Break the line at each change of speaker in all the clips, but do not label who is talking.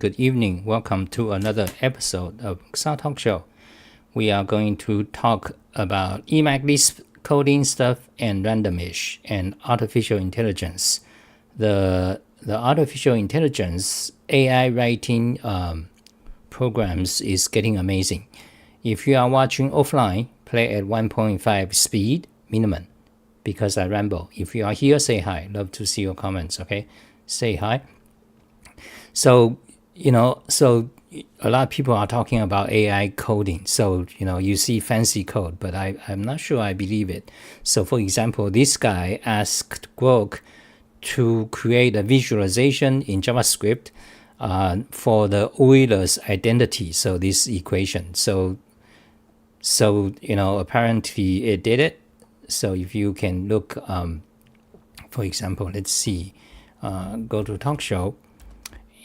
Good evening. Welcome to another episode of Xah Talk Show. We are going to talk about Emacs Lisp coding stuff and randomish and artificial intelligence. The artificial intelligence AI writing programs is getting amazing. If you are watching offline, play at 1.5 speed minimum because I ramble. If you are here, say hi. Love to see your comments, okay? Say hi. So a lot of people are talking about AI coding. So, you see fancy code, but I'm not sure I believe it. So, for example, this guy asked Grok to create a visualization in JavaScript for the Euler's identity. So, this equation. So apparently it did it. So, if you can look, for example, let's see, go to talk show.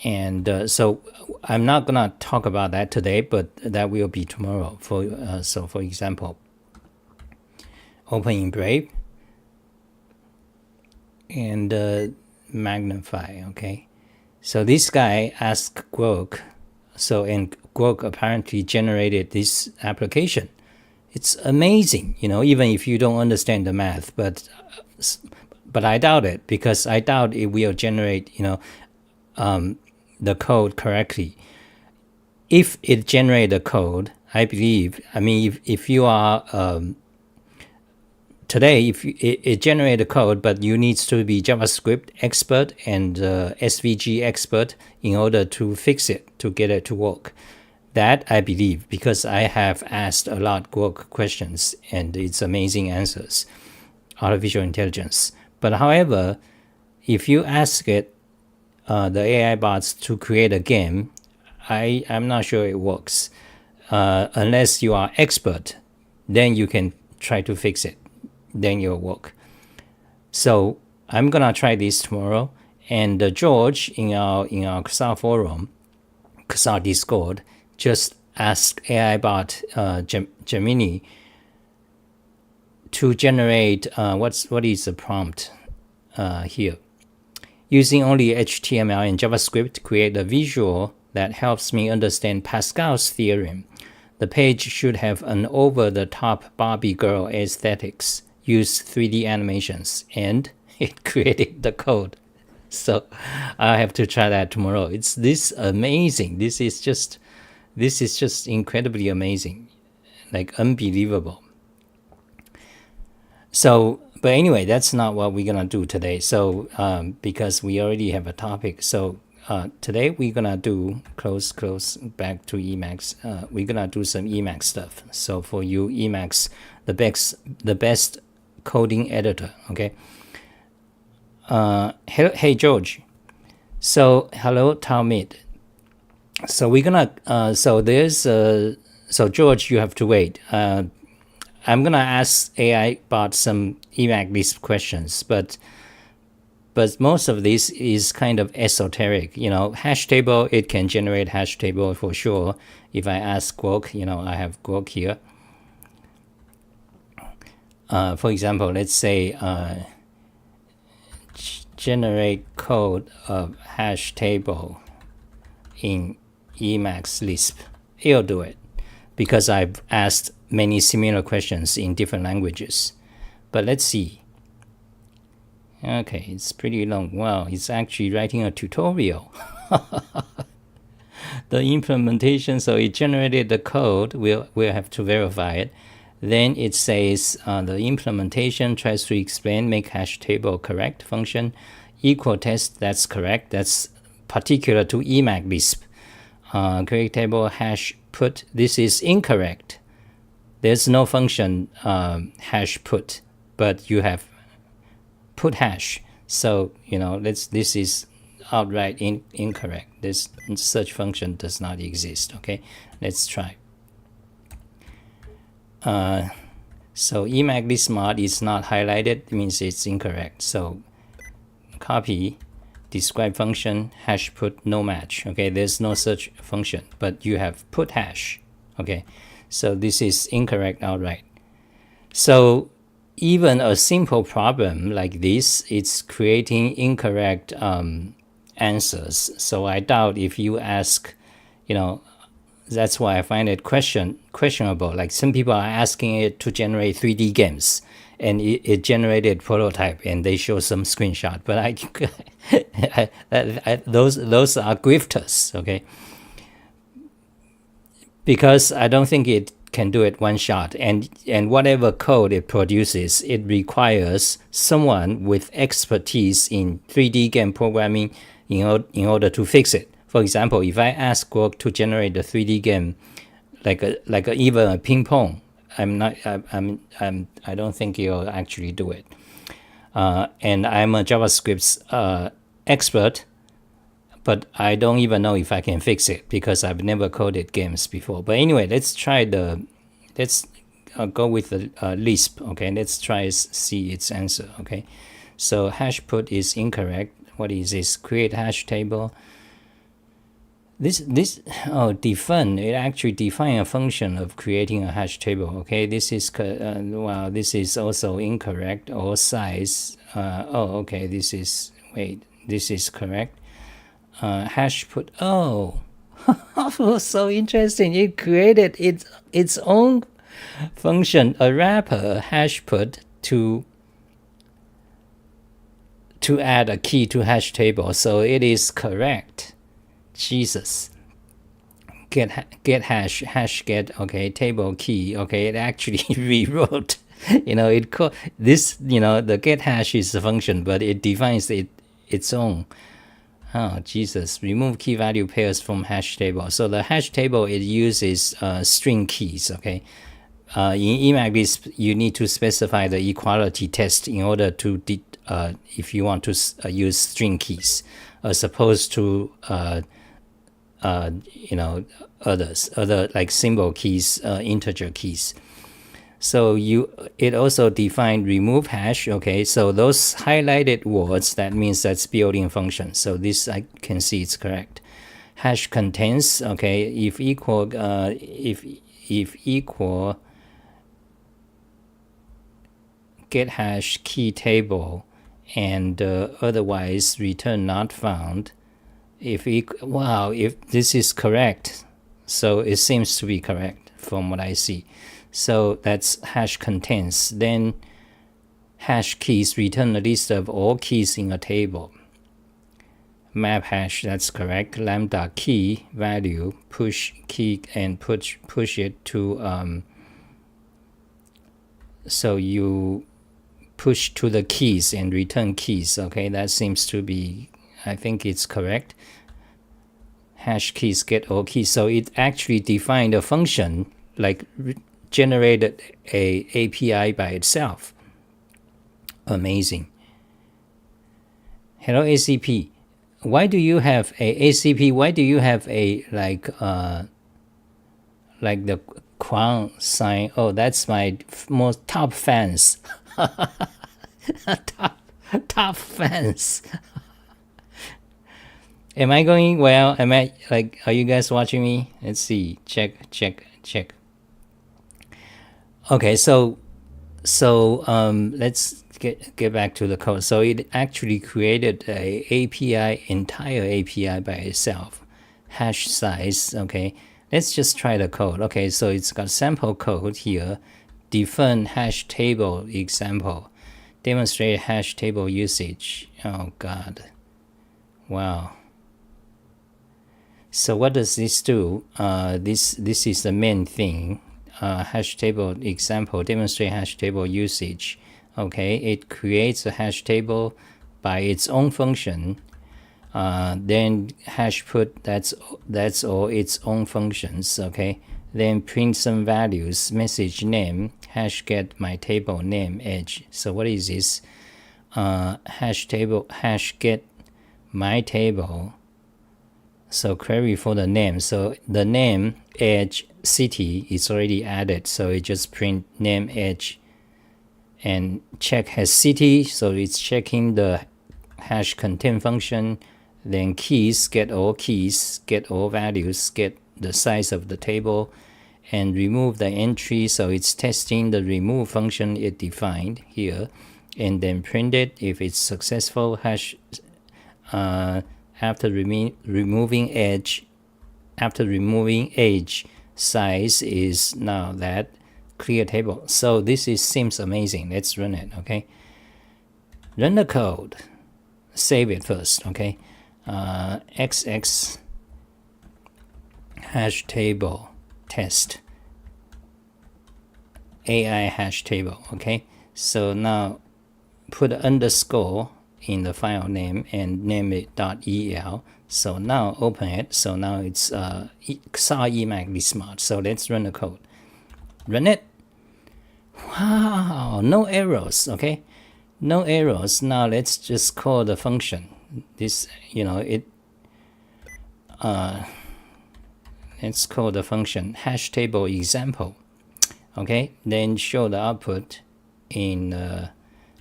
And so I'm not going to talk about that today, but that will be tomorrow. So for example, open in Brave and magnify, okay? So this guy asked Grok, and Grok apparently generated this application. It's amazing, even if you don't understand the math, but I doubt it, because I doubt it will generate, the code correctly. If it generates the code, I believe, if you are today, if it generates the code, but you need to be JavaScript expert and SVG expert in order to fix it, to get it to work. That I believe, because I have asked a lot of questions and it's amazing answers, artificial intelligence. But however, if you ask it, the AI bots to create a game, I'm not sure it works. Unless you are expert, then you can try to fix it. Then it'll work. So I'm gonna try this tomorrow. And George in our Xah forum, Xah Discord, just asked AI bot Gemini to generate what is the prompt here. Using only HTML and JavaScript, create a visual that helps me understand Pascal's theorem. The page should have an over-the-top Barbie girl aesthetics. Use 3D animations, and it created the code. So I have to try that tomorrow. It's this amazing. This is just incredibly amazing, like unbelievable. So. But anyway, that's not what we're going to do today. So because we already have a topic. So today we're going to do, close back to Emacs. We're going to do some Emacs stuff. So for you, Emacs, the best coding editor, okay? Hey, George. So hello, Talmud. So we're going to, so George, you have to wait. I'm going to ask AI about some Emacs Lisp questions, but most of this is kind of esoteric. Hash table, it can generate hash table for sure. If I ask Grok, I have Grok here. For example, let's say generate code of hash table in Emacs Lisp. It'll do it because I've asked many similar questions in different languages. But let's see. Okay, it's pretty long. Wow, it's actually writing a tutorial. The implementation, so it generated the code. We'll have to verify it. Then it says the implementation tries to explain, make hash table correct function. Equal test, that's correct. That's particular to Emacs Lisp. Create table hash put, this is incorrect. There's no function hash put, but you have put hash. So, this is outright incorrect. This such function does not exist, okay? Let's try. So Emacs Lisp mod is not highlighted, means it's incorrect. So copy, describe function, hash put, no match, okay? There's no such function, but you have put hash, okay? So this is incorrect outright. So even a simple problem like this, it's creating incorrect answers. So I doubt if you ask, that's why I find it questionable. Like some people are asking it to generate 3D games, and it generated prototype, and they show some screenshot. But those are grifters, okay? Because I don't think it can do it one shot, and whatever code it produces, it requires someone with expertise in 3D game programming in order to fix it. For example, if I ask Grok to generate a 3D game, even a ping pong, I don't think it'll actually do it. And I'm a JavaScript expert, but I don't even know if I can fix it because I've never coded games before. But anyway, let's go with the Lisp. Okay, let's try see its answer. Okay, so hash put is incorrect. What is this? Create hash table. Define. It actually define a function of creating a hash table. Okay, this is this is also incorrect. Or size. Okay, this is correct. Hash put. Oh, so interesting. It created its own function, a wrapper, hash put, to add a key to hash table. So it is correct. Jesus. Get hash get, okay, table key. Okay, it actually rewrote. It called this. The get hash is a function, but it defines its own. Oh, Jesus. Remove key value pairs from hash table. So the hash table, it uses string keys, okay? In Emacs Lisp, you need to specify the equality test in order to, if you want to use string keys, as opposed to, other like symbol keys, integer keys. So it also defined remove hash. Okay, so those highlighted words, that means that's built-in function. So this I can see it's correct. Hash contains, okay, if equal get hash key table, and otherwise return not found. If this is correct, so it seems to be correct from what I see. So that's hash contains. Then hash keys return a list of all keys in a table. Map hash, that's correct. Lambda key value, push key, and push it to so you push to the keys and return keys. Okay, that seems to be, I think it's correct. Hash keys get all keys. So it actually defined a function, like generated a API by itself. Amazing. Hello ACP. Why do you have a ACP? Why do you have a like the crown sign? Oh, that's my most top fans. top fans. Am I going well? Are you guys watching me? Let's see. Check. Okay, so let's get back to the code. So it actually created a entire API by itself. Hash size, okay. Let's just try the code. Okay, so it's got sample code here. Define hash table example. Demonstrate hash table usage. Oh God. Wow. So what does this do? This is the main thing. Hash table example, demonstrate hash table usage. Okay, it creates a hash table by its own function. Then hash put, that's all its own functions. Okay, then print some values. Message name, hash get my table name edge. So what is this? Hash get my table. So query for the name. So the name edge city is already added. So it just print name edge and check has city. So it's checking the hash contain function. Then keys, get all values, get the size of the table, and remove the entry. So it's testing the remove function it defined here, and then print it. If it's successful, hash after removing edge size is now that clear table. So this seems amazing. Let's run it. Okay, run the code, save it first. Okay, xx hash table test AI hash table. Okay, so now put an underscore in the file name and name it .el. So now open it. So now it's Xah Emacs Lisp. So let's run the code. Run it. Wow, no errors. Okay, no errors. Now let's just call the function. This, let's call the function hash table example. Okay, then show the output in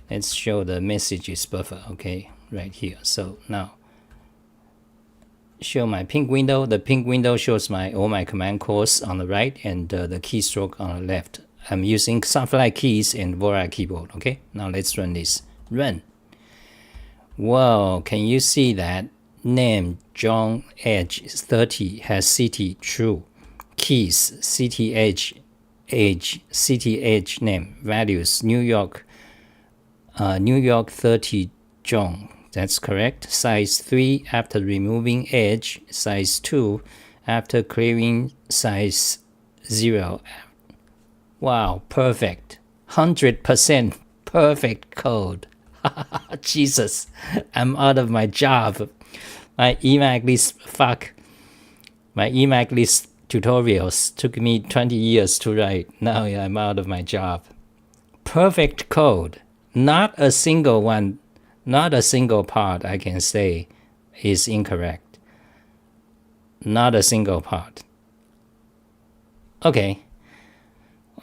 let's show the messages buffer. Okay, right here. So now show my pink window. The pink window shows all my command calls on the right and the keystroke on the left. I'm using Xah Fly Keys and Wolfram keyboard. Okay, now let's run this. Run. Wow, can you see that? Name John Edge 30 has city true. Keys CTH age CTH name values New York 30 John. That's correct. Size 3 after removing edge. Size 2 after clearing. Size 0. Wow, perfect. 100% perfect code. Jesus, I'm out of my job. My Emacs Lisp tutorials took me 20 years to write. Now I'm out of my job. Perfect code. Not a single one, not a single part I can say is incorrect. Not a single part. Okay.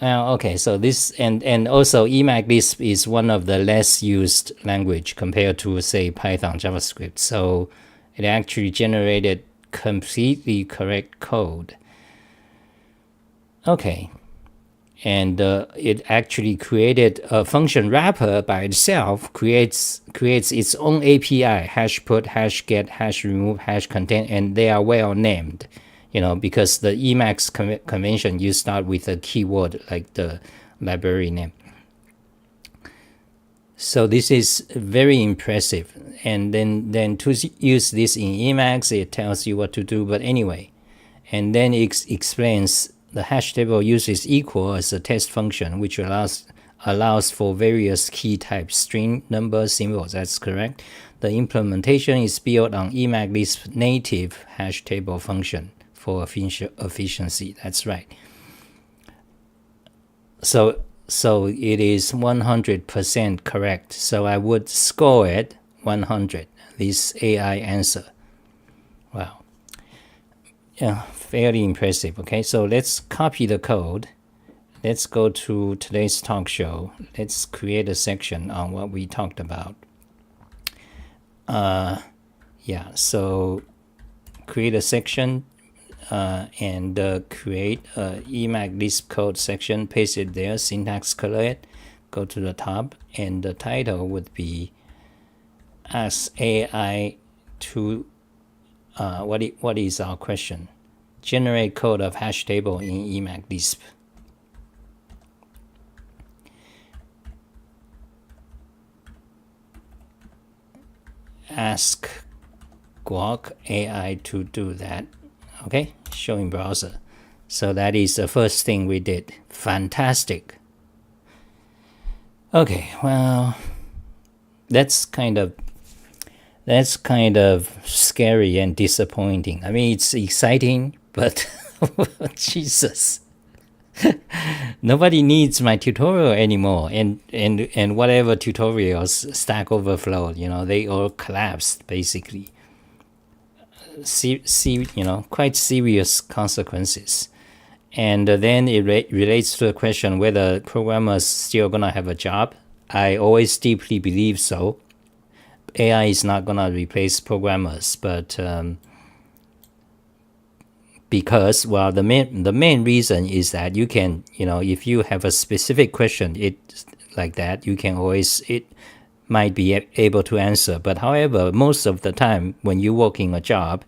Well, okay, so this, and also Emacs Lisp is one of the less used language compared to, say, Python, JavaScript. So it actually generated completely correct code. Okay. And it actually created a function wrapper by itself, creates its own API, hash put, hash get, hash remove, hash content, and they are well named. Because the Emacs convention, you start with a keyword like the library name. So this is very impressive. And then to use this in Emacs, it tells you what to do. But anyway, and then it explains the hash table uses equal as a test function, which allows for various key types, string, number, symbols. That's correct. The implementation is built on Emacs Lisp native hash table function for efficiency. That's right. So it is 100% correct. So I would score it 100. This AI answer. Wow. Yeah, fairly impressive. Okay, so let's copy the code. Let's go to today's talk show. Let's create a section on what we talked about. So create a section and create a Emacs Lisp code section, paste it there, syntax color it, go to the top, and the title would be Ask AI to what is our question? Generate code of hash table in Emacs Lisp. Ask Grok AI to do that. Okay, showing browser. So that is the first thing we did. Fantastic. Okay, well, that's kind of scary and disappointing. I mean, it's exciting, but Jesus. Nobody needs my tutorial anymore, and whatever tutorials, Stack Overflow, they all collapsed basically. Quite serious consequences. And then it relates to the question whether programmers still gonna have a job. I always deeply believe so. AI is not gonna replace programmers, but because, well, the main reason is that you can, if you have a specific question, it like that, you can always might be able to answer. But however, most of the time when you work in a job,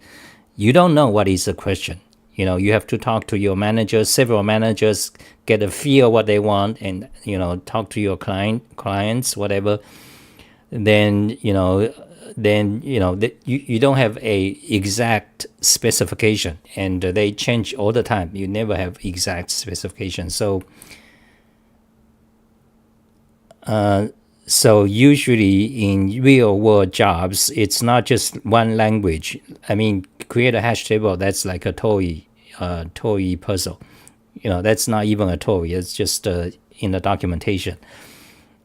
you don't know what is the question. You have to talk to your managers, several managers, get a feel what they want, and talk to your clients, whatever. Then you don't have a exact specification, and they change all the time. You never have exact specification. So usually in real world jobs, it's not just one language. I mean, create a hash table, that's like a toy puzzle. That's not even a toy. It's just in the documentation.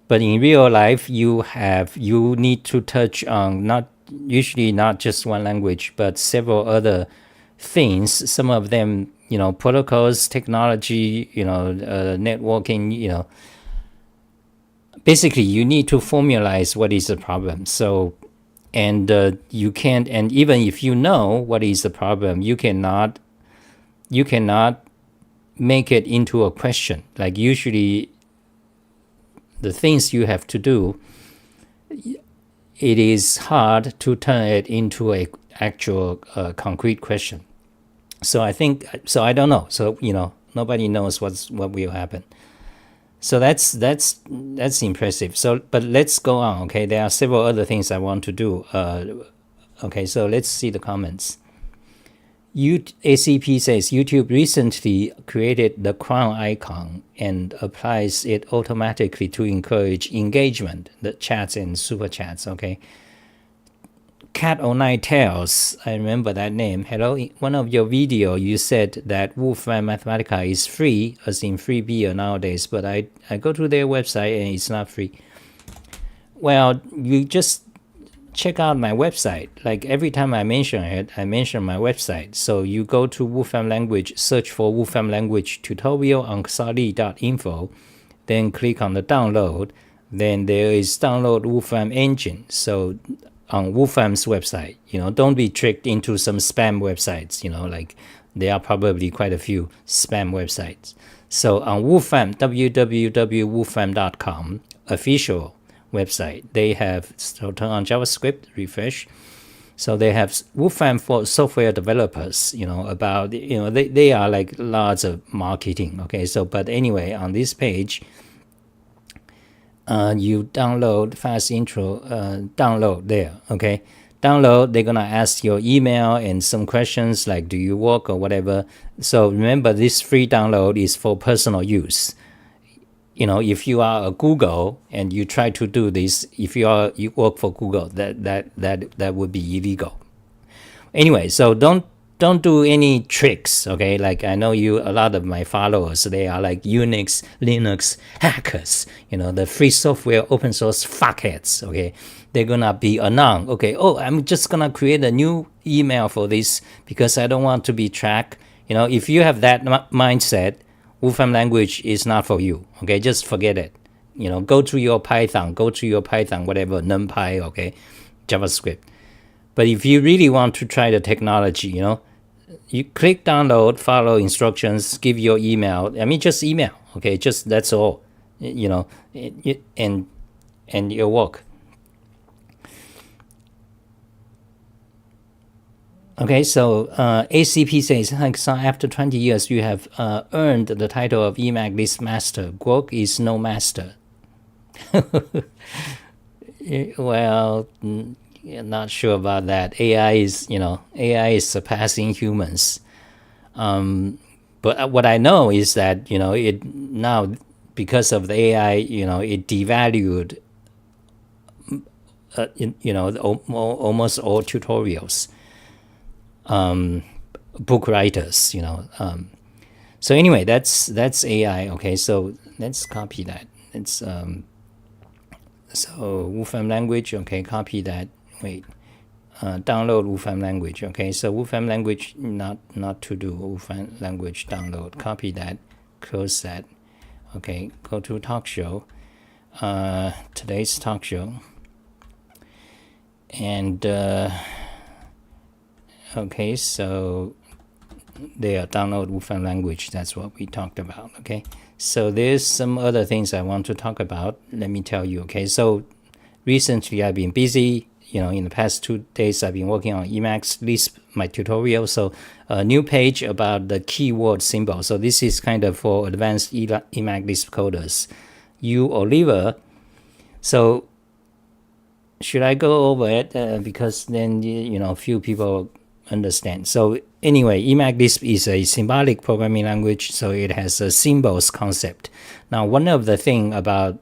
But in real life, you need to touch on not just one language, but several other things. Some of them, protocols, technology, networking, basically, you need to formalize what is the problem. So, and you can't, and even if you know what is the problem, you cannot make it into a question. Like usually, the things you have to do, it is hard to turn it into a actual concrete question. So I don't know. So nobody knows what will happen. So that's impressive. So, but let's go on. Okay, there are several other things I want to do. Okay, so let's see the comments. ACP says YouTube recently created the crown icon and applies it automatically to encourage engagement, the chats and super chats. Okay. Cat O' Nine Tails, I remember that name. Hello, in one of your video you said that Wolfram Mathematica is free, as in freebie nowadays, but I go to their website and it's not free. Well, you just check out my website. Like every time I mention it, I mention my website. So you go to Wolfram language, search for Wolfram language tutorial on xahlee.info, then click on the download. Then there is download Wolfram engine. So on Wolfram's website, don't be tricked into some spam websites, like there are probably quite a few spam websites. So on Wolfram, www.wolfram.com, official website, they have, so turn on JavaScript, refresh. So they have Wolfram for software developers, about, they are like lots of marketing. Okay, so, but anyway, on this page, you download fast intro, download there. Okay, download, they're gonna ask your email and some questions like do you work or whatever. So remember, this free download is for personal use. If you are a Google and you try to do this, if you work for Google, that would be illegal. Anyway, so don't do any tricks, okay? Like I know a lot of my followers, they are like Unix, Linux hackers, the free software, open source fuckheads, okay? They're gonna be anon, okay? Oh, I'm just gonna create a new email for this because I don't want to be tracked. If you have that mindset, Wolfram language is not for you, okay? Just forget it. Go to your Python, whatever, NumPy, okay? JavaScript. But if you really want to try the technology, you click download, follow instructions, give your email. I mean, just email, okay? Just that's all, and your work. Okay, so ACP says, after 20 years, you have earned the title of Emacs Lisp Master. Grok is no master. Well, not sure about that. AI is surpassing humans. But what I know is that it now, because of the AI, it devalued almost all tutorials, book writers. So anyway, that's AI. Okay, so let's copy that. It's so Wolfram language. Okay, copy that. Wait, download Wolfram language. Okay, so Wolfram language, not to do. Wolfram language download. Copy that. Close that. Okay, go to talk show. Today's talk show. And okay, so there, download Wolfram language. That's what we talked about. Okay, so there's some other things I want to talk about. Let me tell you. Okay, so recently I've been busy. In the past 2 days, I've been working on Emacs Lisp, my tutorial. So a new page about the keyword symbol. So this is kind of for advanced Emacs Lisp coders. You, Oliver. So should I go over it? Because then, few people understand. So anyway, Emacs Lisp is a symbolic programming language. So it has a symbols concept. Now, one of the thing about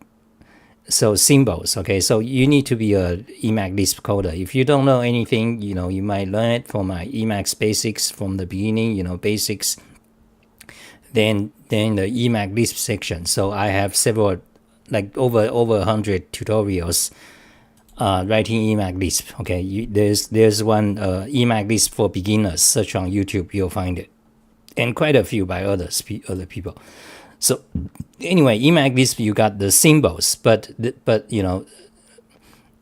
symbols, okay, so you need to be a Emacs Lisp coder. If you don't know anything, you might learn it from my Emacs basics from the beginning, basics, then the Emacs Lisp section. So I have several, like over 100 tutorials writing Emacs Lisp. Okay, there's one Emacs Lisp for beginners. Search on YouTube, you'll find it, and quite a few by other people. So anyway, Emacs Lisp, you got the symbols, but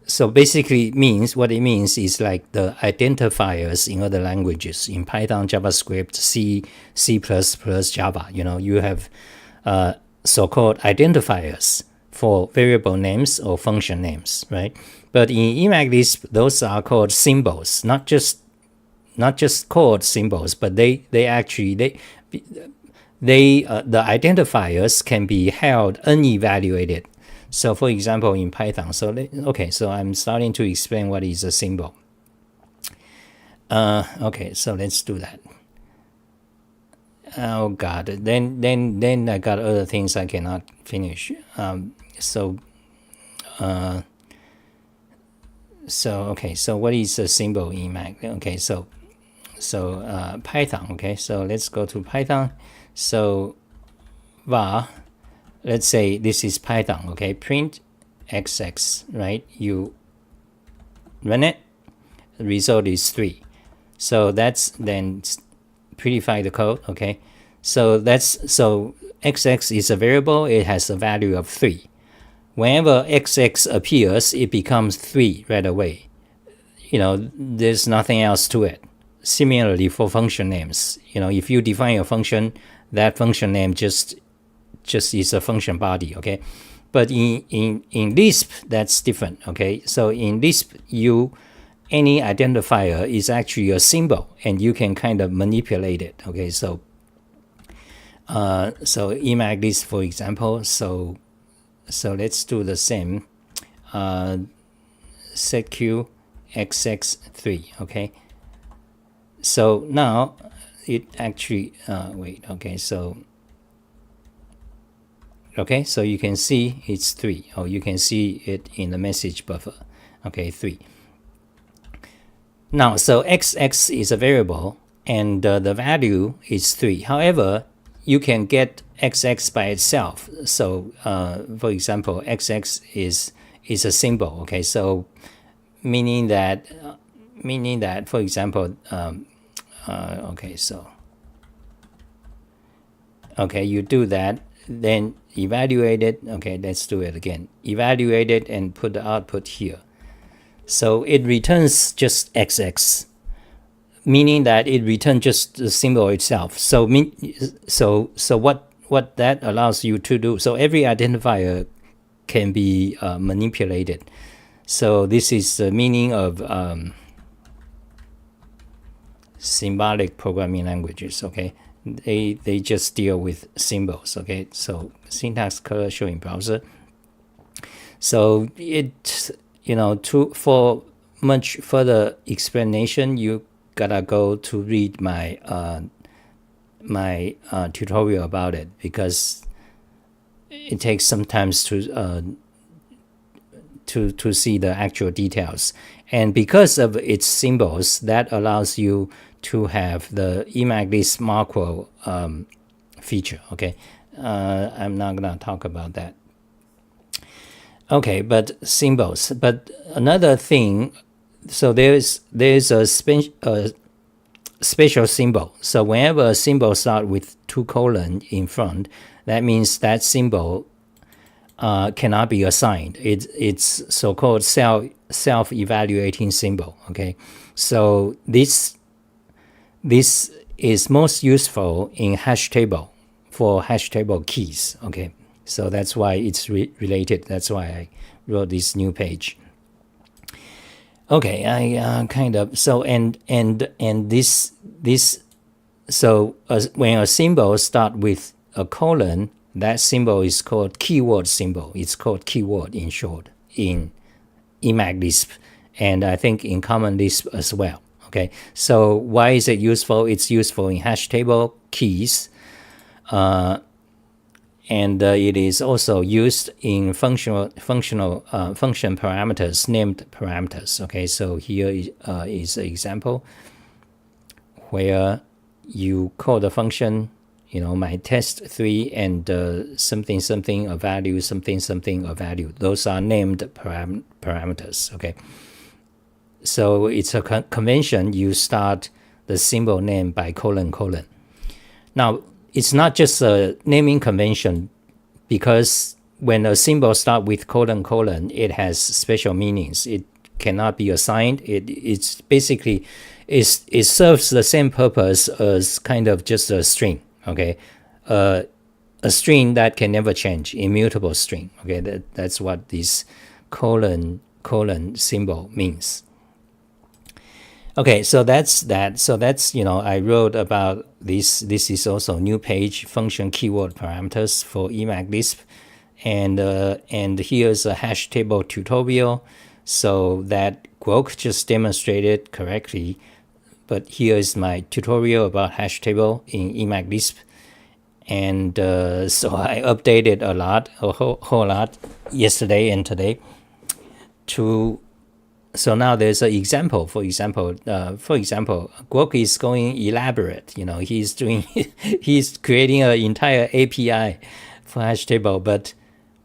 so basically what it means is like the identifiers in other languages, in Python, JavaScript, C++, Java. You have so-called identifiers for variable names or function names, right? But in Emacs Lisp, those are called symbols, not just called symbols, but they actually the identifiers can be held unevaluated. So for example, in Python, so I'm starting to explain what is a symbol. Okay, so let's do that. Oh God, then I got other things I cannot finish. So what is a symbol in Emacs? Okay, so Python. Okay, so let's go to Python. So var, let's say this is Python, okay, print xx, right? You run it, the result is 3. So that's then prettify the code, okay? So xx is a variable, it has a value of 3. Whenever xx appears, it becomes 3 right away. There's nothing else to it. Similarly for function names, if you define a function, that function name just is a function body, okay? But in Lisp, that's different, okay? So in Lisp, any identifier is actually a symbol, and you can kind of manipulate it, okay? So Emacs Lisp, for example, so let's do the same. Setq xx3, okay? So now it actually so you can see it's 3, or you can see it in the message buffer. Okay, 3. Now, so xx is a variable, and the value is 3. However, you can get xx by itself. So for example, xx is a symbol. Okay, so meaning that for example, you do that, then evaluate it. Okay, let's do it again. Evaluate it and put the output here. So it returns just xx, meaning that it returns just the symbol itself. So what that allows you to do, so every identifier can be manipulated. So this is the meaning of symbolic programming languages. Okay, they just deal with symbols. Okay, so syntax color show in browser. So it, for much further explanation, you gotta go to read my tutorial about it, because it takes some time to see the actual details. And because of its symbols, that allows you to have the Emacs Lisp macro feature. Okay, I'm not gonna talk about that. Okay, but symbols. But another thing, so there's a special symbol. So whenever a symbol starts with 2 colons in front, that means that symbol cannot be assigned. It's so-called self-evaluating symbol. Okay, so this is most useful in Hashtable for Hashtable keys. Okay, so that's why it's related. That's why I wrote this new page. Okay, I kind of so and this so when a symbol start with a colon, that symbol is called keyword symbol. It's called keyword in short in Emacs Lisp, and I think in Common Lisp as well. Okay, so why is it useful? It's useful in hashtable keys, and it is also used in function parameters, named parameters. Okay, so here is an example where you call the function, my test3 and something something a value, something something a value. Those are named parameters. Okay, so it's a convention. You start the symbol name by colon. Now, it's not just a naming convention, because when a symbol starts with colon, it has special meanings. It cannot be assigned. It's basically it serves the same purpose as kind of just a string. Okay, a string that can never change, immutable string. Okay, that's what this colon symbol means. Okay, so that's that. So that's, I wrote about this. This is also new page function keyword parameters for Emacs Lisp, and here's a hash table tutorial. So that Grok just demonstrated correctly, but here is my tutorial about hash table in Emacs Lisp, and so I updated a whole lot yesterday and today to. So now there's an example. For example, Grok is going elaborate. He's creating an entire API for hash table, but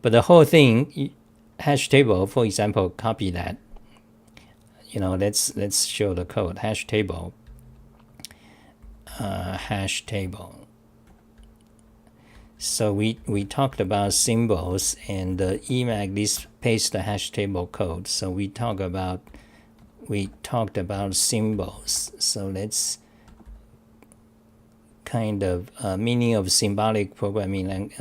the whole thing, hash table, for example, copy that. Let's show the code. Hash table. So we talked about symbols, and Emacs Lisp paste the hash table code. So we talked about symbols. So let's kind of meaning of symbolic programming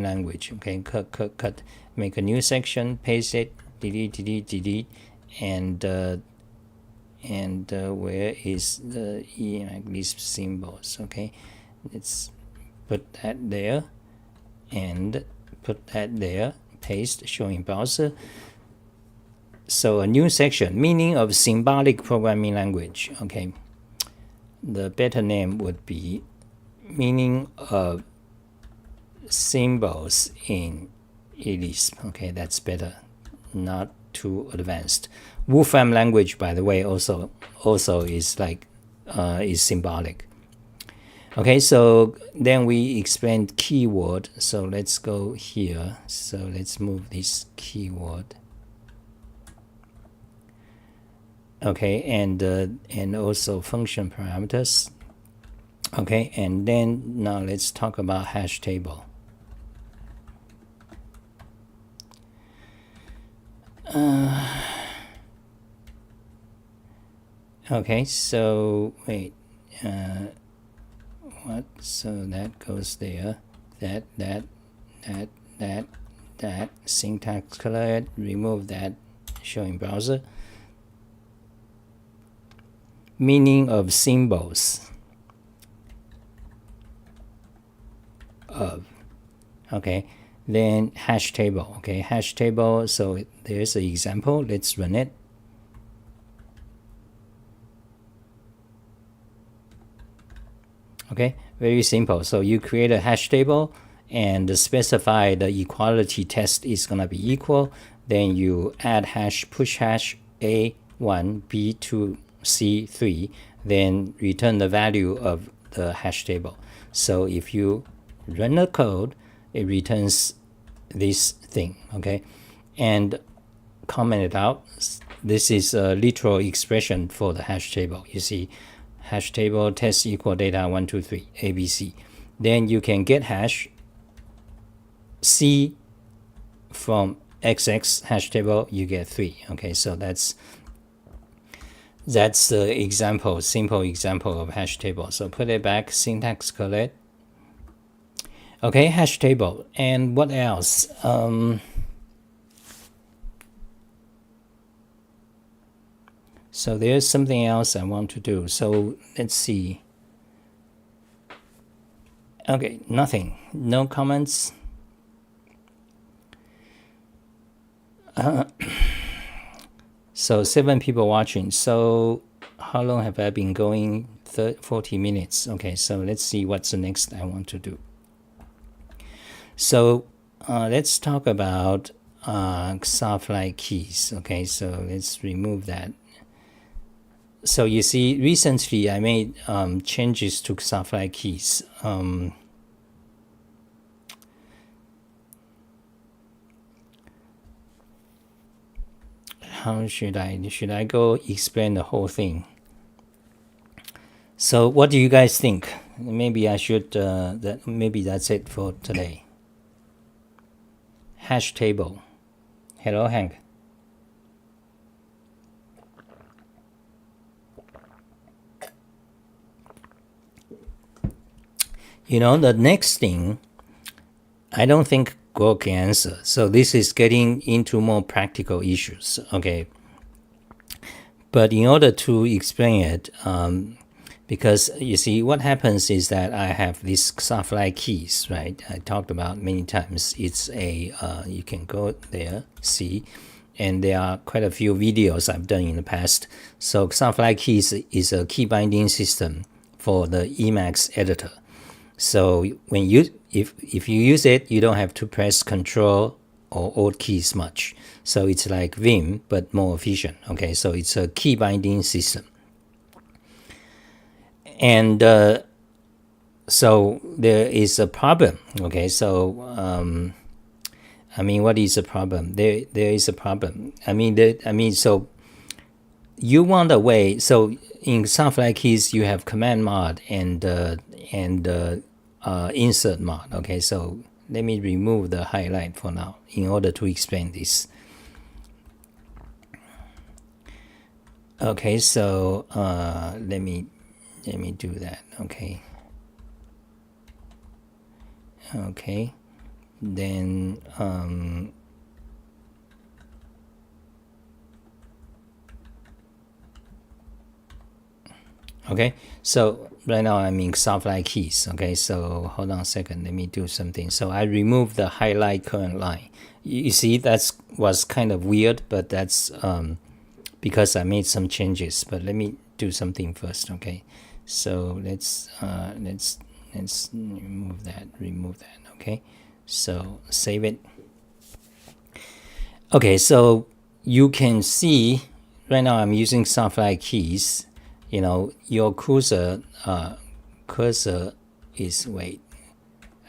language. Okay, cut, make a new section, paste it, delete, and where is the Emacs Lisp symbols? Okay, let's put that there and put that there, paste, showing browser. So a new section, meaning of symbolic programming language. Okay, the better name would be meaning of symbols in Lisp. Okay, that's better, not too advanced. Wolfram language, by the way, also is like is symbolic. Okay, so then we explained keyword. So let's go here. So let's move this keyword. Okay, and also function parameters. Okay, and then now let's talk about hash table. Okay, so wait, what? So that goes there. That syntax color. Remove that. Showing browser. Meaning of symbols. Okay, then hash table. Okay, hash table. So there's an example. Let's run it. Okay, very simple. So you create a hash table and specify the equality test is gonna be equal. Then you add hash, push hash A1, B2, C3, then return the value of the hash table. So if you run the code, it returns this thing. Okay, and comment it out. This is a literal expression for the hash table. You see, hash table test equal data 1, 2, 3 ABC. Then you can get hash C from XX hash table, you get 3. Okay, so that's the example, simple example of hash table. So put it back, syntax correct. Okay, hash table. And what else? So there's something else I want to do. So let's see. Okay, nothing. No comments. So 7 people watching. So how long have I been going? 40 minutes. Okay, so let's see what's the next I want to do. So let's talk about Xah Fly Keys. Okay, so let's remove that. So you see, recently I made changes to Xah Fly Keys. How should I go explain the whole thing? So what do you guys think? Maybe I should, maybe that's it for today. Hashtable. Hello, Hank. You know, the next thing, I don't think Grok can answer. So this is getting into more practical issues, okay? But in order to explain it, because you see, what happens is that I have these Xah Fly keys, right? I talked about many times. It's a, you can go there, see, and there are quite a few videos I've done in the past. So Xah Fly Keys is a key binding system for the Emacs editor. So when if you use it, you don't have to press Control or Alt keys much. So it's like Vim, but more efficient. Okay, so it's a key binding system. And so there is a problem. Okay, so I mean, what is the problem? There is a problem. I mean, so you want a way. So in Xah Fly Keys, you have command mod and insert mod. Okay, so let me remove the highlight for now in order to explain this. Okay, so let me do that. Okay. Okay, then okay, so right now I'm in Xah Fly Keys. Okay, so hold on a second, let me do something. So I removed the highlight current line. You see, that was kind of weird, but that's because I made some changes. But let me do something first. Okay, so let's remove that. Okay, so save it. Okay, so you can see right now I'm using Xah Fly Keys. You know, your cursor is, wait,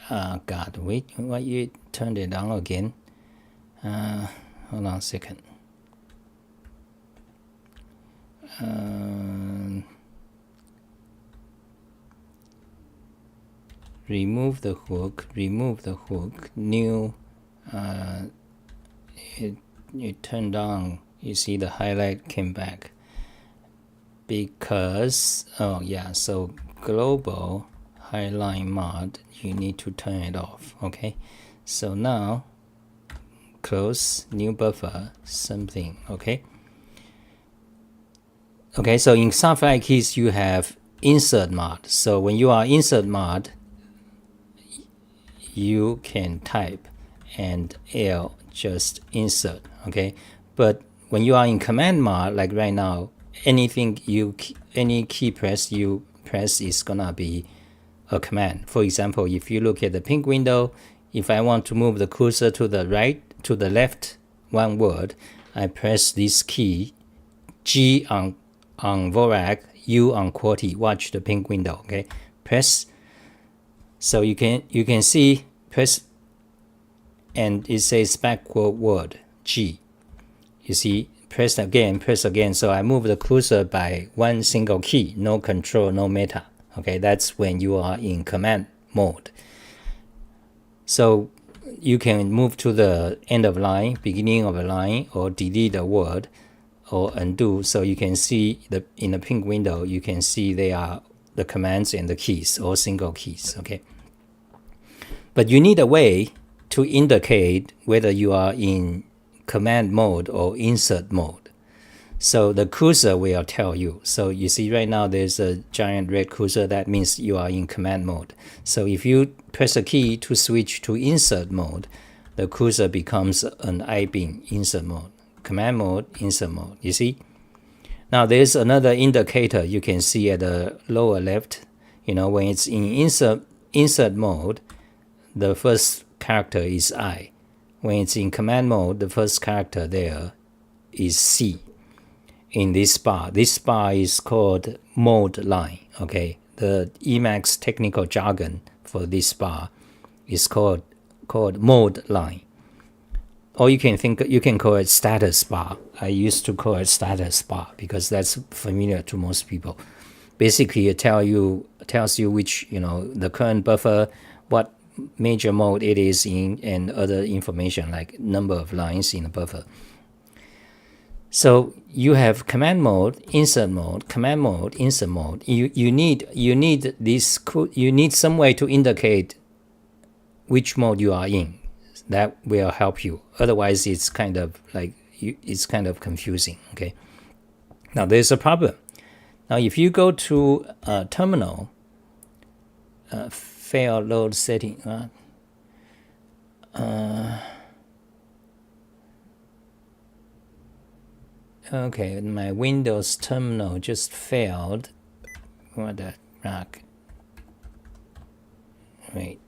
God, wait, why you turned it on again? Hold on a second. Remove the hook, new, it turned on. You see the highlight came back. Because, oh yeah, so global highlight mod, you need to turn it off. Okay, so now close, new buffer, something. Okay, so in Xah Fly Keys you have insert mod. So when you are insert mod, you can type and L just insert. Okay, but when you are in command mod, like right now, any key press you press is gonna be a command. For example, if you look at the pink window, if I want to move the cursor to the right, to the left, one word, I press this key, G on Vorak, U on QWERTY. Watch the pink window. Okay, press. So you can see, press, and it says backward word G. You see, press again. So I move the cursor by one single key, no control, no meta. Okay, that's when you are in command mode. So you can move to the end of line, beginning of a line, or delete a word, or undo. So you can see in the pink window, you can see they are the commands and the keys, or single keys. Okay, but you need a way to indicate whether you are in command mode or insert mode. So the cursor will tell you. So you see right now there's a giant red cursor. That means you are in command mode. So if you press a key to switch to insert mode, the cursor becomes an I-beam, insert mode. Command mode, insert mode. You see? Now there's another indicator you can see at the lower left. When it's in insert mode, the first character is I. When it's in command mode, the first character there is C. In this bar is called mode line. Okay, the Emacs technical jargon for this bar is called mode line. Or you can call it status bar. I used to call it status bar because that's familiar to most people. Basically, it tells you which the current buffer, what major mode it is in, and other information like number of lines in the buffer. So you have command mode, insert mode, command mode, insert mode. You need some way to indicate which mode you are in. That will help you. Otherwise, it's kind of confusing. Okay. Now there's a problem. Now if you go to terminal, fail load setting. Okay, my Windows terminal just failed. What the rock? Wait.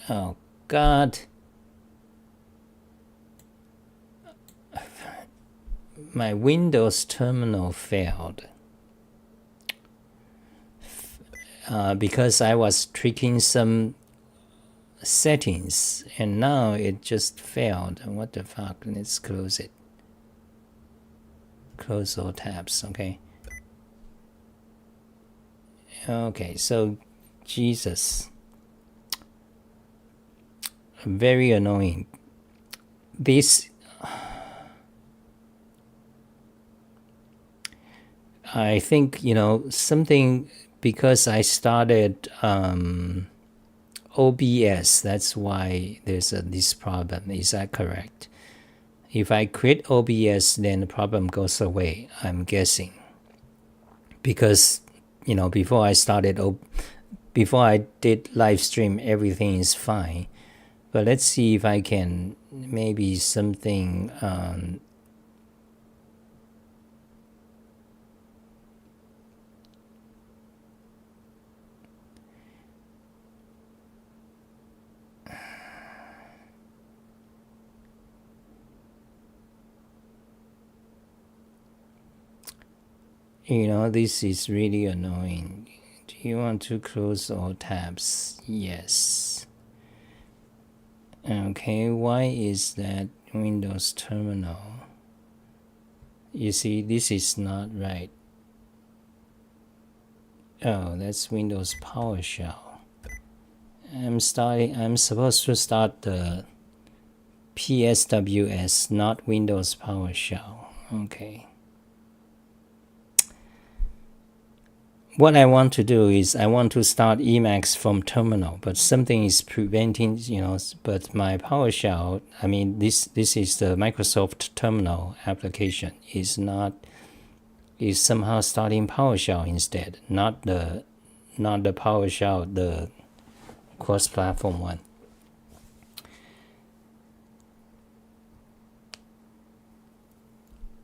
Oh God. My Windows terminal failed. Because I was tweaking some settings and now it just failed. What the fuck? Let's close it. Close all tabs. Okay, so Jesus, very annoying. This I think something, because I started OBS, that's why there's this problem. Is that correct? If I quit OBS, then the problem goes away, I'm guessing. Because, before I did live stream, everything is fine. But let's see if I can, maybe something, this is really annoying. Do you want to close all tabs? Yes. Okay, why is that Windows terminal? You see, this is not right. Oh, that's Windows PowerShell. I'm supposed to start the PSWS, not Windows PowerShell. Okay. What I want to do is I want to start Emacs from terminal, but something is preventing, but my PowerShell, this is the Microsoft terminal application, is somehow starting PowerShell instead, not the PowerShell, the cross-platform one.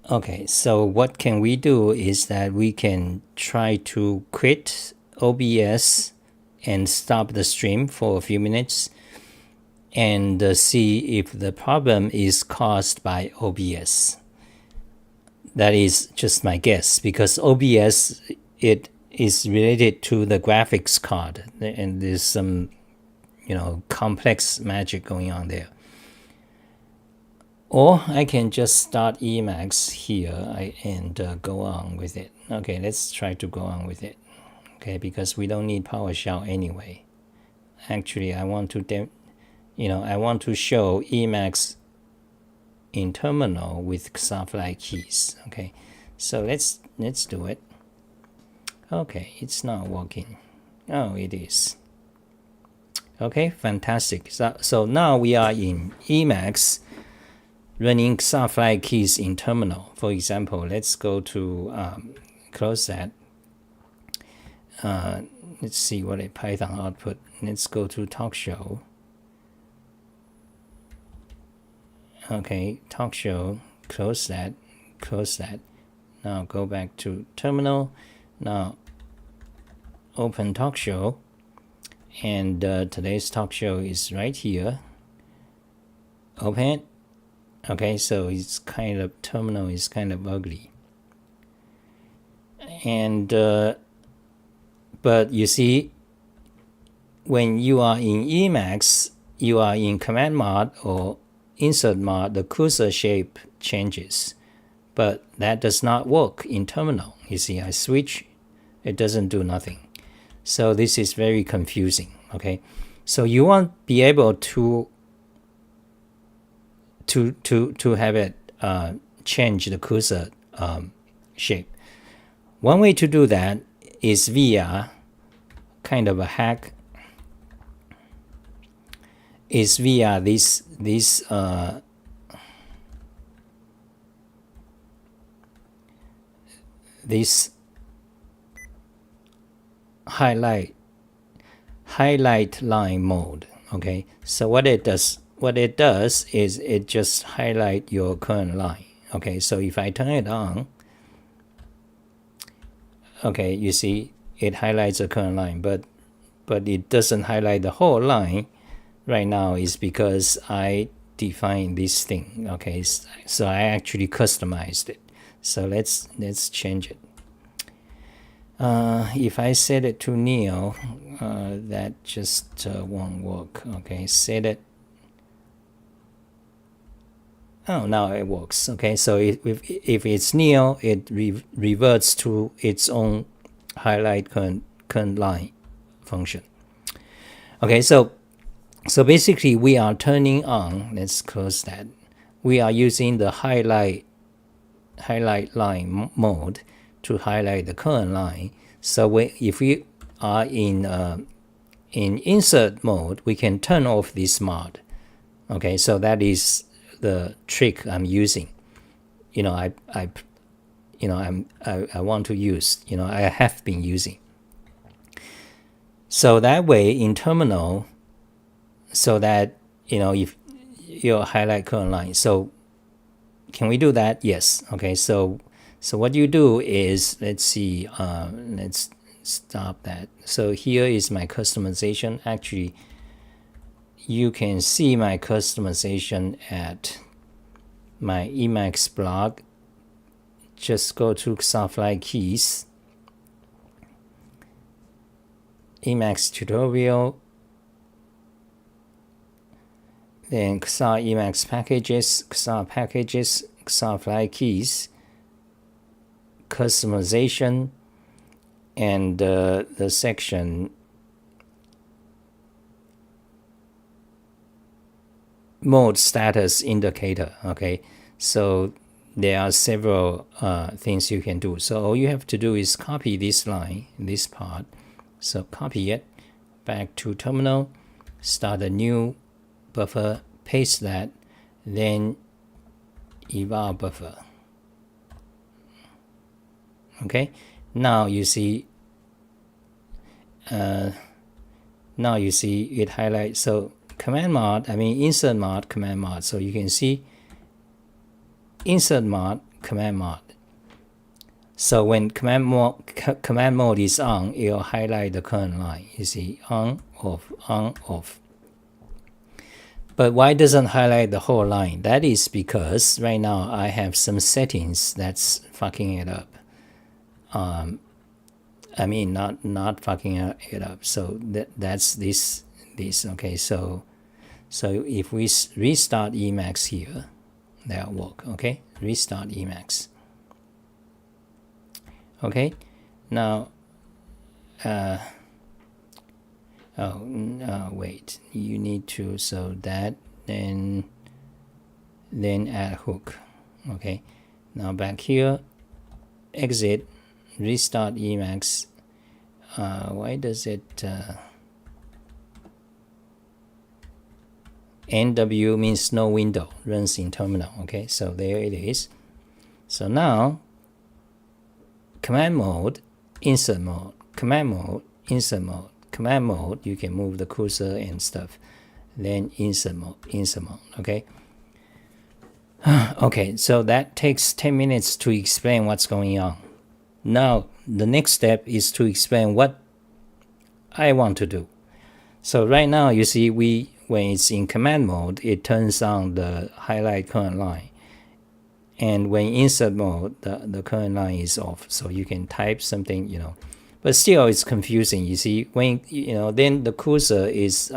Okay, so what can we do is that we can try to quit OBS and stop the stream for a few minutes and see if the problem is caused by OBS. That is just my guess, because OBS, it is related to the graphics card, and there's some, complex magic going on there. Or I can just start Emacs here and go on with it. Okay, let's try to go on with it. Okay, because we don't need PowerShell anyway. Actually, I want to show Emacs in terminal with Xah Fly Keys. Okay, so let's do it. Okay, it's not working. Oh, it is. Okay, fantastic. So now we are in Emacs. running Xah Fly Keys in terminal. For example, let's go to close that. Let's see what a Python output. Let's go to talk show. Okay, talk show, close that, close that. Now go back to terminal. Now open talk show, and today's talk show is right here. Open it. Okay, so it's kind of, terminal is kind of ugly. And but you see, when you are in Emacs, you are in command mode or insert mode, the cursor shape changes. But that does not work in terminal. You see, I switch, it doesn't do nothing. So this is very confusing, okay? So you won't be able to have it change the cursor shape. One way to do that is via kind of a hack, is via this highlight line mode. Okay, so what it does is it just highlight your current line. Okay, so if I turn it on, okay, you see it highlights the current line, but it doesn't highlight the whole line right now, is because I defined this thing. Okay, so I actually customized it. So let's change it. If I set it to nil, that just won't work. Okay, set it. Oh, now it works. Okay, so if it's nil, it reverts to its own highlight current line function. Okay, so basically we are turning on, let's close that. We are using the highlight line mode to highlight the current line. So if we are in insert mode, we can turn off this mod. Okay, so that is the trick I'm using. I want to use, I have been using. So that way in terminal, so that, if you highlight current line. So can we do that? Yes. Okay, so what you do is, let's see, let's stop that. So here is my customization. Actually, you can see my customization at my Emacs blog. Just go to Xah Fly Keys, Emacs tutorial, then Xah Emacs packages, Xah packages, Xah Fly Keys, customization, and the section mode status indicator. Okay, so there are several things you can do. So all you have to do is copy this line, this part. So copy it back to terminal, start a new buffer, paste that, then eval buffer. Okay, now you see it highlights. So command mod, insert mod, command mod. So you can see insert mod, command mod. So when command mode is on, it will highlight the current line. You see, on, off, on, off. But why doesn't highlight the whole line? That is because right now I have some settings that's fucking it up. Not fucking it up. So that's this. Okay, so if we restart Emacs here, that'll work. Okay, restart Emacs. Okay, now wait, you need to, so that, then add hook. Okay, now back here, exit, restart Emacs. Why does it NW means no window, runs in terminal. Okay, so there it is. So now, command mode, insert mode, command mode, insert mode, command mode, you can move the cursor and stuff. Then insert mode, okay? Okay, so that takes 10 minutes to explain what's going on. Now, the next step is to explain what I want to do. So right now, you see, when it's in command mode, it turns on the highlight current line. And when insert mode, the current line is off. So you can type something, but still it's confusing. You see, when, then the cursor is,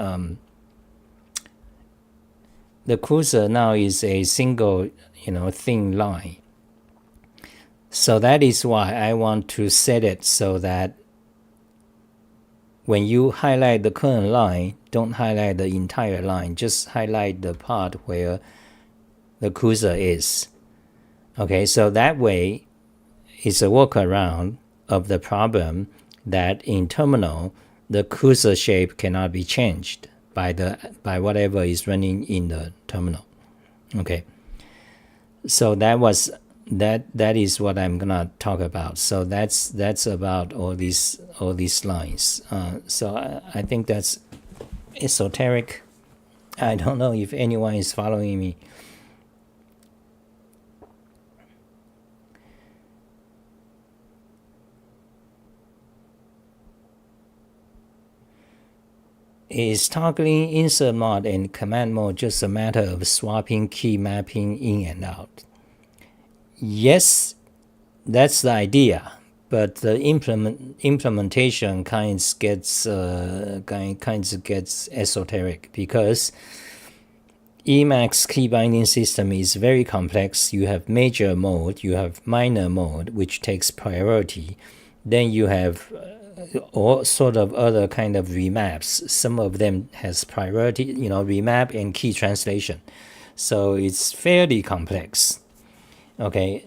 the cursor now is a single, thin line. So that is why I want to set it so that when you highlight the current line, don't highlight the entire line, just highlight the part where the cursor is. Okay, so that way it's a workaround of the problem that in terminal, the cursor shape cannot be changed by whatever is running in the terminal. Okay, so that is what I'm gonna talk about. So that's about all these lines. So I think that's esoteric. I don't know if anyone is following me. Is toggling insert mode and command mode just a matter of swapping key mapping in and out? Yes, that's the idea, but the implementation kind of gets esoteric because Emacs key binding system is very complex. You have major mode, you have minor mode, which takes priority. Then you have all sort of other kind of remaps. Some of them has priority, remap and key translation. So it's fairly complex. Okay.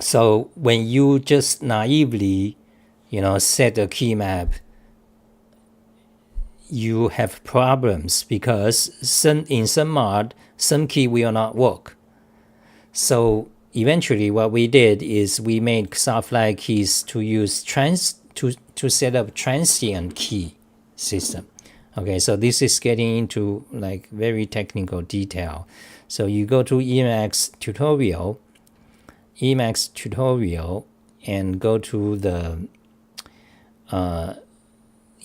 So when you just naively, set a key map, you have problems because in some mod, some key will not work. So eventually what we did is we made Xah Fly Keys to use to set up transient key system. Okay, so this is getting into like very technical detail. So you go to Emacs tutorial and go to the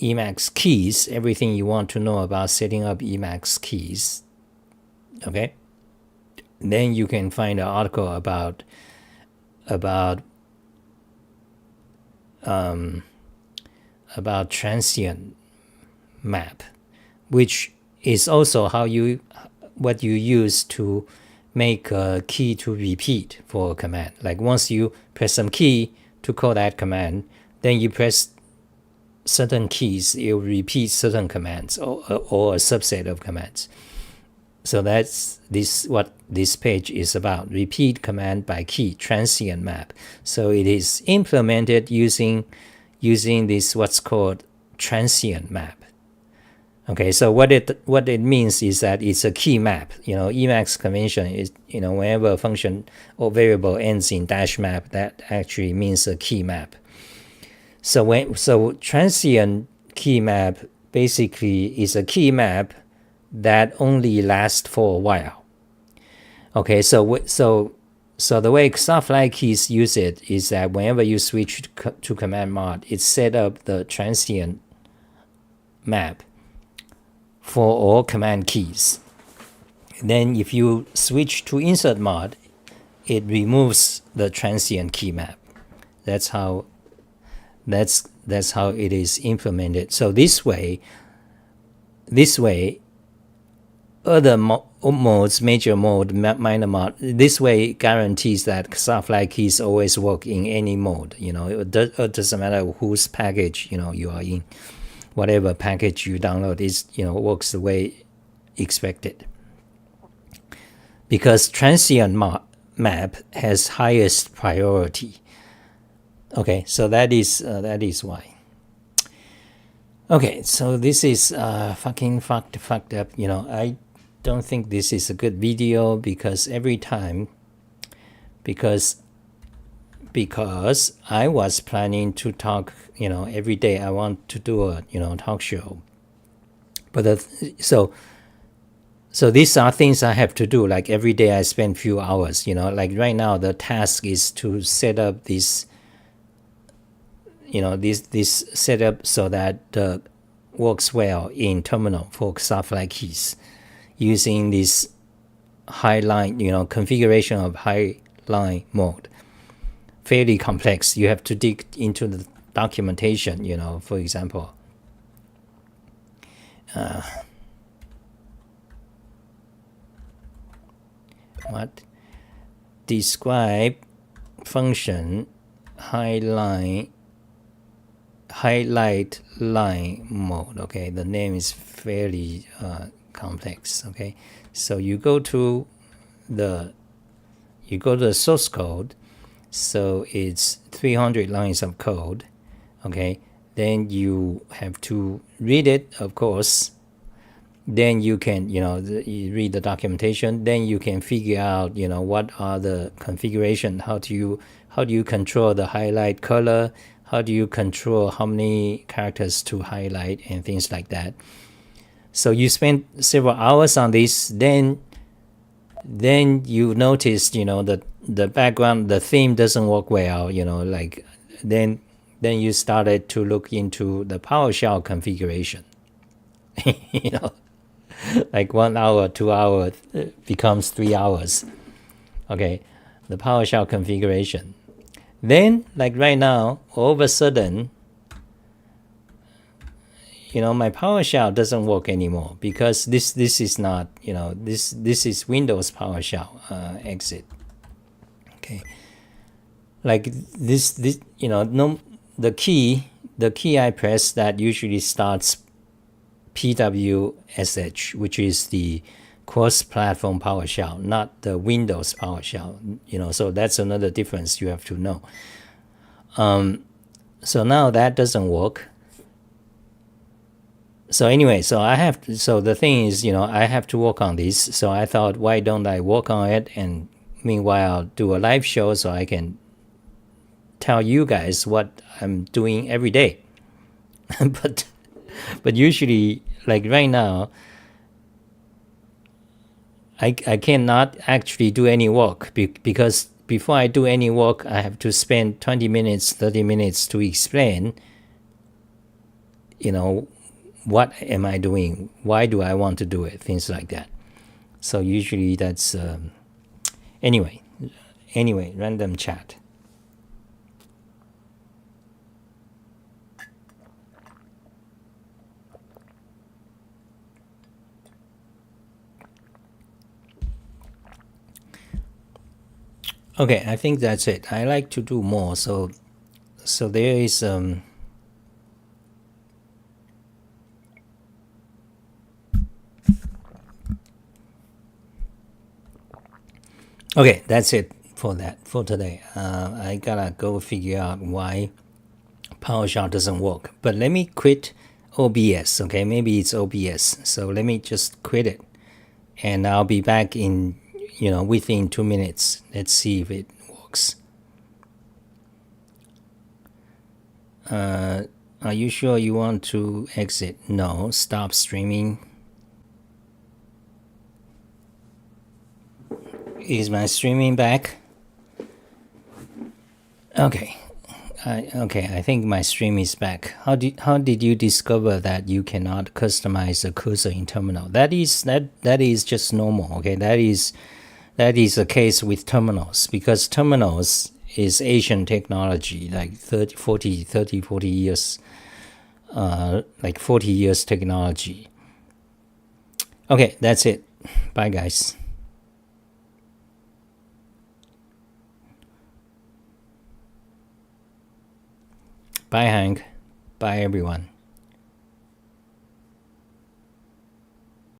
Emacs keys, everything you want to know about setting up Emacs keys. Okay, then you can find an article about transient map, which is also what you use to make a key to repeat for a command. Like once you press some key to call that command, then you press certain keys, it will repeat certain commands or a subset of commands. So that's what this page is about, repeat command by key, transient map. So it is implemented using this what's called transient map. Okay, so what it means is that it's a key map. Emacs convention is, whenever a function or variable ends in dash map, that actually means a key map. So transient key map basically is a key map that only lasts for a while. Okay, so the way Xah Fly Keys use it is that whenever you switch to command mod, it set up the transient map for all command keys. Then if you switch to insert mod, it removes the transient key map. That's how it is implemented. So this way, other modes, major mode, minor mode, this way guarantees that Xah Fly Keys always work in any mode. It doesn't matter whose package you are in. Whatever package you download is works the way expected. Because transient map has highest priority. Okay, so that is why. Okay, so this is fucking fucked up. don't think this is a good video because every time, because I was planning to talk, every day I want to do a, talk show. But so these are things I have to do. Like every day I spend few hours, like right now the task is to set up this, this setup so that works well in terminal for Xah Fly Keys using this highline, configuration of highline mode. Fairly complex. You have to dig into the documentation, for example. What? Describe function highlight line mode. Okay, the name is fairly complex. Okay, so you go to the source code. So it's 300 lines of code. Okay, then you have to read it, of course. Then you can, you read the documentation. Then you can figure out, what are the configuration. How do you control the highlight color? How do you control how many characters to highlight and things like that? So you spend several hours on this. Then you notice, that the background, the theme doesn't work well. Like then you started to look into the PowerShell configuration. Like 1 hour, 2 hours becomes 3 hours. Okay, the PowerShell configuration. Then, like right now, all of a sudden, my PowerShell doesn't work anymore because this is not, this is Windows PowerShell exit. Okay, like this, no, the key I press that usually starts PWSH, which is the cross-platform PowerShell, not the Windows PowerShell. So that's another difference you have to know. So now that doesn't work. So anyway, so the thing is, I have to work on this. So I thought, why don't I work on it, and meanwhile do a live show so I can tell you guys what I'm doing every day. But usually, like right now, I cannot actually do any work because before I do any work, I have to spend 20 minutes, 30 minutes to explain, what am I doing? Why do I want to do it? Things like that. So usually that's, anyway, random chat. Okay, I think that's it. I like to do more. So there is okay, that's it for today. I gotta go figure out why PowerShell doesn't work. But let me quit OBS. Okay, maybe it's OBS. So let me just quit it, and I'll be back in within 2 minutes. Let's see if it works. Are you sure you want to exit? No, stop streaming. Is my streaming back? Okay. I think my stream is back. How did you discover that you cannot customize a cursor in terminal? That is just normal. Okay, that is the case with terminals, because terminals is Asian technology, like 40 years, like 40 years technology. Okay, that's it. Bye, guys. Bye, Hank. Bye, everyone.